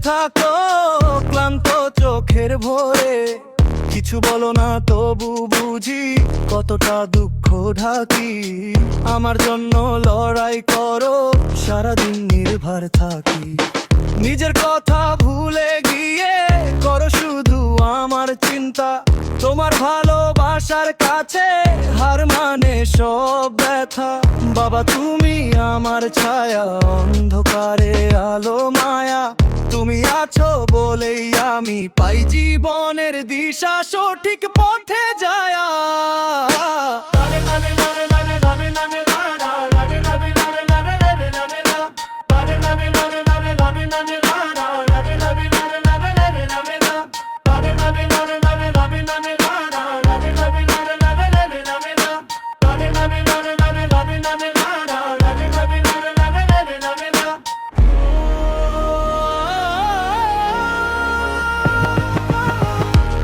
থাকো ক্লান্ত চোখের ভরে, কিছু বলো না তবু বুঝি কতটা দুঃখ ঢাকি। আমার জন্য লড়াই করো, সারাদিন নির্ভর থাকি। নিজের কথা ভুলে গিয়ে করো শুধু আমার চিন্তা। তোমার ভালোবাসার কাছে হার মানে সব ব্যথা। বাবা তুমি আমার ছায়া, অন্ধকারে আলো মায়া। তুমি আছো বলেই আমি পাই জীবনের দিশা, সঠিক পথে যায়া।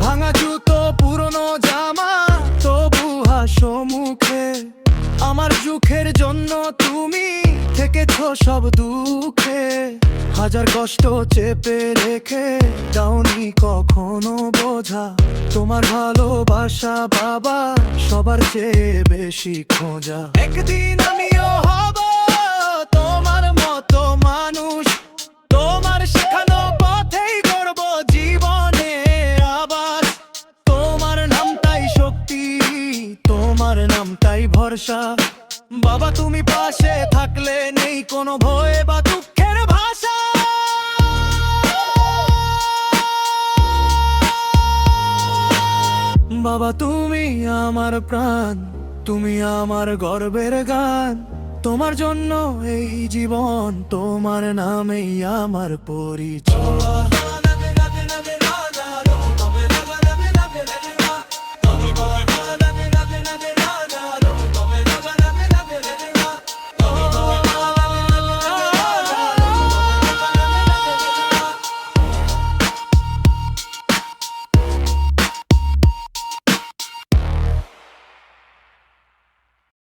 ভাঙা জুতো পুরনো জামা তবু হাসো মুখে। আমার সুখের জন্য তুমি থেকেছো সব দুঃখে। হাজার কষ্ট চেপে রেখে দাওনি কখনো বোঝা। তোমার ভালোবাসা বাবা সবার চেয়ে বেশি খোঁজা। একদিন আমিও হব তোমার মতো মানুষ, তোমার শেখানো পথেই গড়ব জীবনে আবার। তোমার নামটাই শক্তি, তোমার নামটাই ভরসা। বাবা তুমি পাশে থাকলে নেই কোনো ভয় বা দুঃখের ভাষা। বাবা তুমি আমার প্রাণ, তুমি আমার গর্বের গান। তোমার জন্য এই জীবন, তোমার নামেই আমার পরিচয়।